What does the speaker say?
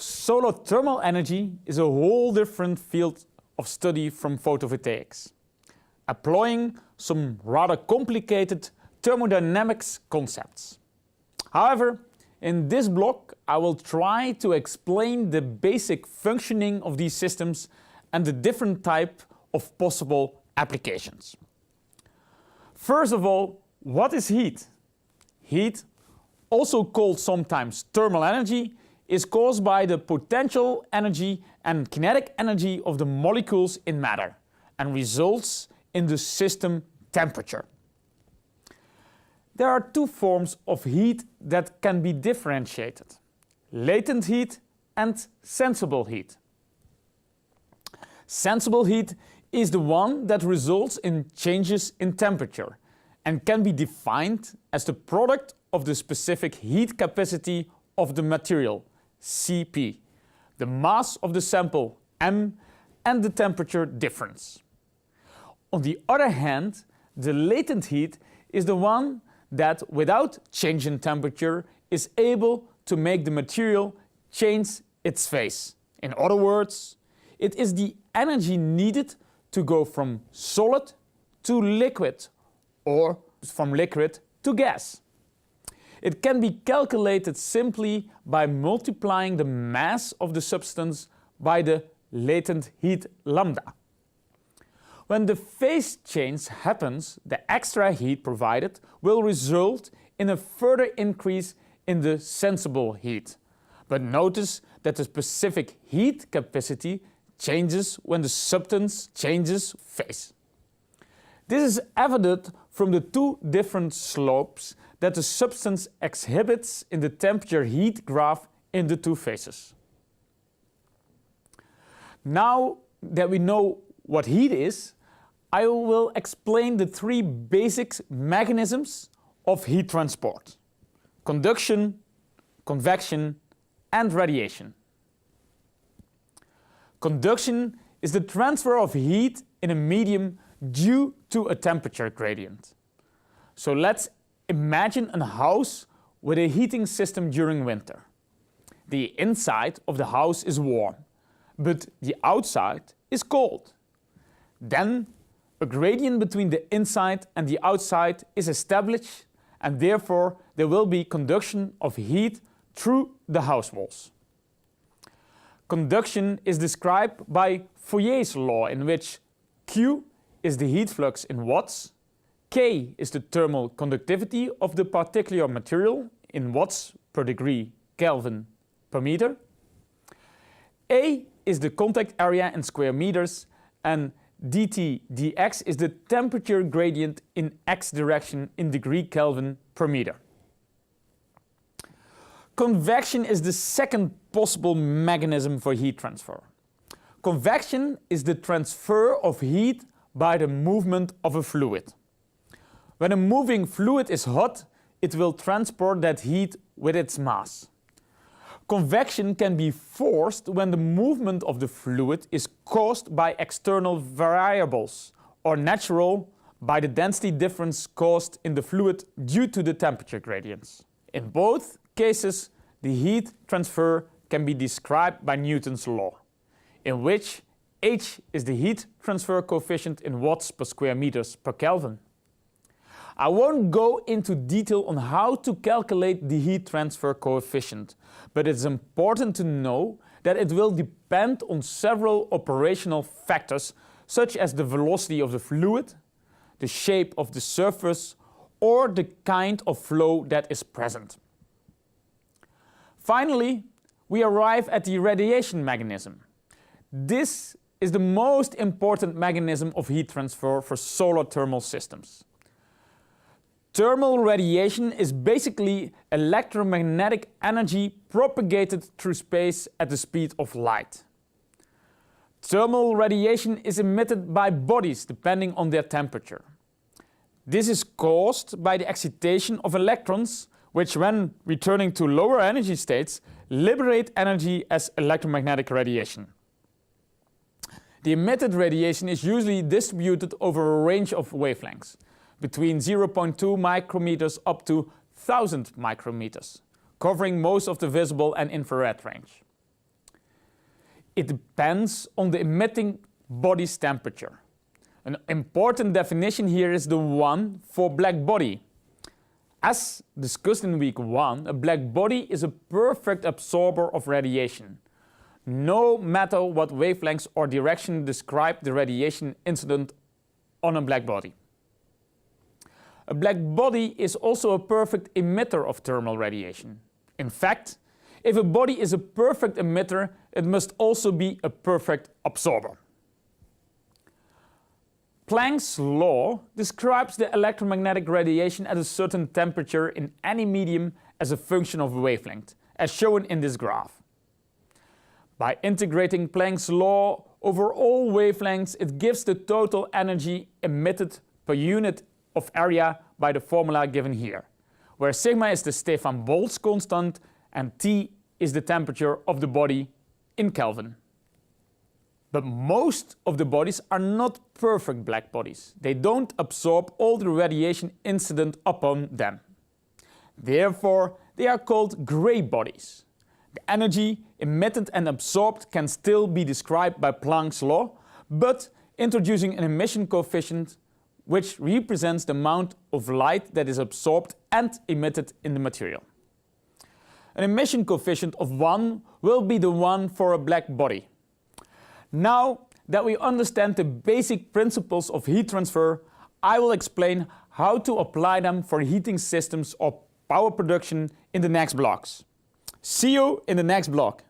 Solar thermal energy is a whole different field of study from photovoltaics, employing some rather complicated thermodynamics concepts. However, in this block I will try to explain the basic functioning of these systems and the different type of possible applications. First of all, what is heat? Heat, also called sometimes thermal energy, is caused by the potential energy and kinetic energy of the molecules in matter and results in the system temperature. There are two forms of heat that can be differentiated: latent heat and sensible heat. Sensible heat is the one that results in changes in temperature and can be defined as the product of the specific heat capacity of the material, Cp, the mass of the sample, m, and the temperature difference. On the other hand, the latent heat is the one that, without change in temperature, is able to make the material change its phase. In other words, it is the energy needed to go from solid to liquid or from liquid to gas. It can be calculated simply by multiplying the mass of the substance by the latent heat lambda. When the phase change happens, the extra heat provided will result in a further increase in the sensible heat. But notice that the specific heat capacity changes when the substance changes phase. This is evident from the two different slopes that the substance exhibits in the temperature heat graph in the two phases. Now that we know what heat is, I will explain the three basic mechanisms of heat transport: conduction, convection, and radiation. Conduction is the transfer of heat in a medium due to a temperature gradient. So let's imagine a house with a heating system during winter. The inside of the house is warm, but the outside is cold. Then a gradient between the inside and the outside is established, and therefore there will be conduction of heat through the house walls. Conduction is described by Fourier's law, in which Q is the heat flux in watts, K is the thermal conductivity of the particular material in watts per degree Kelvin per meter, A is the contact area in square meters, and dt dx is the temperature gradient in x direction in degree Kelvin per meter. Convection is the second possible mechanism for heat transfer. Convection is the transfer of heat by the movement of a fluid. When a moving fluid is hot, it will transport that heat with its mass. Convection can be forced when the movement of the fluid is caused by external variables, or natural by the density difference caused in the fluid due to the temperature gradients. In both cases, the heat transfer can be described by Newton's law, in which H is the heat transfer coefficient in watts per square meters per Kelvin. I won't go into detail on how to calculate the heat transfer coefficient, but it's important to know that it will depend on several operational factors, such as the velocity of the fluid, the shape of the surface, or the kind of flow that is present. Finally, we arrive at the radiation mechanism. This is the most important mechanism of heat transfer for solar thermal systems. Thermal radiation is basically electromagnetic energy propagated through space at the speed of light. Thermal radiation is emitted by bodies depending on their temperature. This is caused by the excitation of electrons, which, when returning to lower energy states, liberate energy as electromagnetic radiation. The emitted radiation is usually distributed over a range of wavelengths, between 0.2 micrometers up to 1000 micrometers, covering most of the visible and infrared range. it depends on the emitting body's temperature. An important definition here is the one for black body. As discussed in week 1, a black body is a perfect absorber of radiation, no matter what wavelengths or direction describe the radiation incident on a black body. A black body is also a perfect emitter of thermal radiation. In fact, if a body is a perfect emitter, it must also be a perfect absorber. Planck's law describes the electromagnetic radiation at a certain temperature in any medium as a function of wavelength, as shown in this graph. By integrating Planck's law over all wavelengths, it gives the total energy emitted per unit of area by the formula given here, where sigma is the Stefan Boltz constant and T is the temperature of the body in Kelvin. But most of the bodies are not perfect black bodies. They don't absorb all the radiation incident upon them. Therefore, they are called gray bodies. The energy emitted and absorbed can still be described by Planck's law, but introducing an emission coefficient which represents the amount of light that is absorbed and emitted in the material. An emission coefficient of 1 will be the one for a black body. Now that we understand the basic principles of heat transfer, I will explain how to apply them for heating systems or power production in the next blocks. See you in the next block.